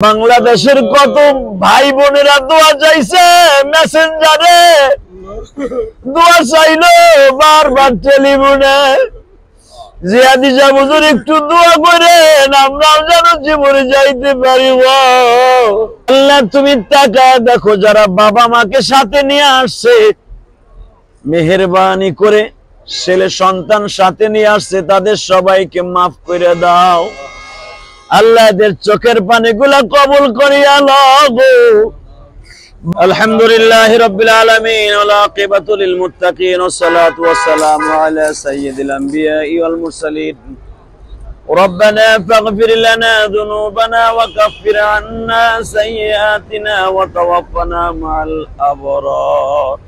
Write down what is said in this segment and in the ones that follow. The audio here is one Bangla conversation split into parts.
বাংলাদেশের কত ভাই বোনেরা দোয়া চাইছে মেসেঞ্জারে, দোয়া চাইলো বারবার টেলিফোনে। জিয়াদি সাহেব হুজুর একটু দোয়া করেন, আমরাও যেন জীবনে যাইতে পারি। আল্লাহ তুমি তাকায় দেখো, যারা বাবা মাকে সাথে নিয়ে আসছে, মেহেরবানি করে ছেলে সন্তান সাথে নিয়ে আসছে, তাদের সবাইকে মাফ করে দাও। আল্লাহ এদের চোখের পানিগুলা কবুল করিয়া লও। আলহামদুলিল্লাহি রাব্বিল আলামিন ওয়াল আকিবাতু লিল মুত্তাকিন ওয়াসসালাতু ওয়াসসালামু আলা সাইয়্যিদিল আমবিয়াই ওয়াল মুরসালিন। রব্বানা ফাগফির লানা যুনুবানা ওয়া কাফির আন্না সাইয়্যাতিনা ওয়া তাওয়াফানা মা'আল আবরার।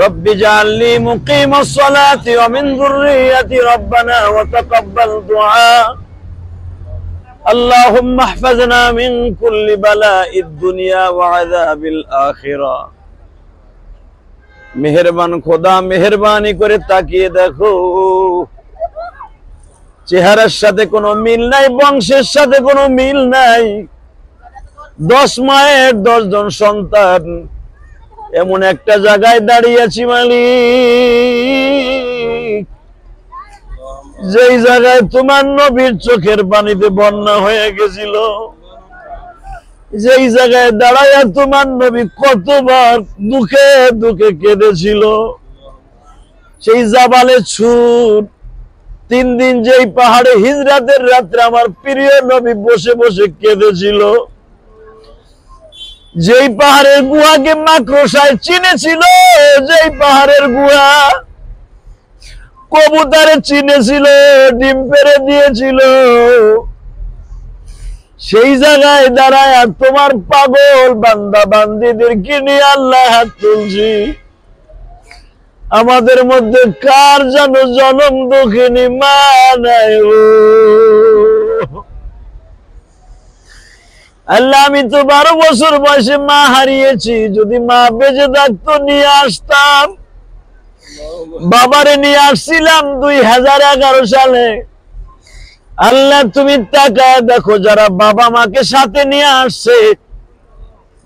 রব্বি জা'আলনি মুকিমাস সালাতি ওয়া মিন যুররিয়্যাতি রব্বানা ওয়া তাকাব্বাল দুআ। اللهم احفظنا من كل بلاء الدنيا وعذاب الآخرة। মেহেরবান খোদা, মেহেরবানি করে তাকিয়ে দেখো, চেহারার সাথে কোনো মিল নাই, বংশের সাথে কোনো মিল নাই। 10 মায়ের 10 জন সন্তান, এমন একটা জায়গায় দাঁড়িয়ে আছি মালিক, যেই জায়গায় তোমার নবীর চোখের পানিতে বন্যা হয়ে গেছিল, যেই জায়গায় দাঁড়াইয়া তোমার নবী কতবার দুঃখে দুঃখে কেঁদেছিল, সেই জাবালে ছুট 3 দিন যেই পাহাড়ে হিজরাতের রাত্রে আমার প্রিয় নবী বসে বসে কেঁদেছিল, যেই পাহাড়ের গুহাকে মাকড়সায় চিনেছিল, যেই পাহাড়ের গুহা কবুতরে চিনেছিল, ডিম পেড়ে দিয়েছিল, সেই জায়গায় দাঁড়ায় তোমার পাগল বান্দা বান্দীদেরকে নিয়ে আল্লাহ হাত তুলছি। আমাদের মধ্যে কার যেন জনম দুঃখিনী মা নাই। আল্লাহ আমি তো 12 বছর বয়সে মা হারিয়েছি, যদি মা বেঁচে থাকতো নিয়ে আসতাম। বাবারে নিয়ে আসছিলাম 2011 সালে। আল্লাহ তুমি তাকায় দেখো, যারা বাবা মাকে সাথে নিয়ে আসছে,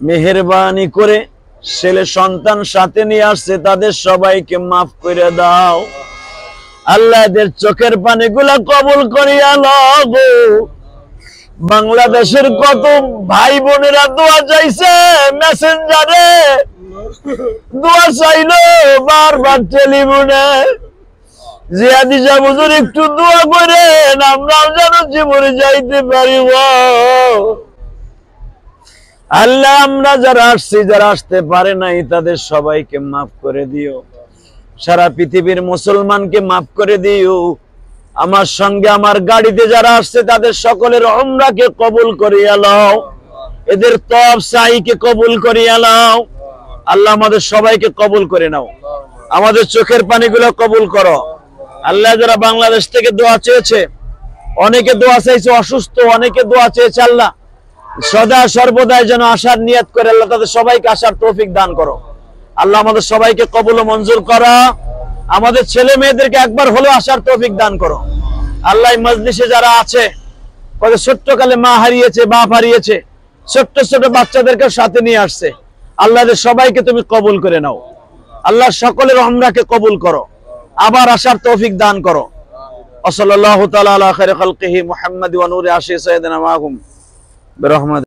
মেহেরবানি করে ছেলে সন্তান সাথে নিয়ে আসছে, তাদের সবাইকে মাফ করে দাও। আল্লাহ এদের চোখের পানিগুলা কবুল করিয়া লও। বাংলাদেশের কত ভাই বোনেরা দোয়া চাইছে মেসেঞ্জারে, দোয়া চাইলো বারবার টেলিফোনে। জিয়াদি সাহেব হুজুর একটু দোয়া করেন, আমরাও যেন জীবনে যাইতে পারি। আল্লাহ আমরা যারা আসছি, যারা আসতে পারে নাই, তাদের সবাইকে মাফ করে দিও। সারা পৃথিবীর মুসলমানকে মাফ করে দিও। আমার সঙ্গে আমার গাড়িতে যারা আসছে, তাদের সকলের উমরাকে কবুল করিয়া লও। এদের তওয়াব সাইকে কবুল করিয়া লও। আল্লাহ আমাদের সবাইকে কবুল করে নাও। আমাদের চোখের পানিগুলো কবুল করো। আল্লাহ যারা বাংলাদেশ থেকে দোয়া চেয়েছে, অনেকে দোয়া চাইছে অসুস্থ, অনেকে দোয়া চেয়েছে, আল্লাহ সদা সর্বদাই যেন আসার নিয়ত করে আল্লাহ তাদের সবাইকে আসার তৌফিক দান করো। আল্লাহ আমাদের সবাইকে কবুল ও মঞ্জুর করো। আমাদের ছেলে মেয়েদেরকে একবার হলেও আসার তৌফিক দান করো। আল্লাহ মজলিসে যারা আছে, কত ছোট্টকালে মা হারিয়েছে, বাপ হারিয়েছে, ছোট্ট ছোট বাচ্চাদেরকে সাথে নিয়ে আসছে, আল্লাহ সবাইকে তুমি কবুল করে নাও। আল্লাহ সকলের উমরাকে কবুল করো, আবার আসার তৌফিক দান করো। সাল্লাল্লাহু তাআলা আলা খায়রি খালকিহি মুহাম্মাদ ওয়া নূরি আশি সাইয়্যিদিনা মাহুম বিরহমাত।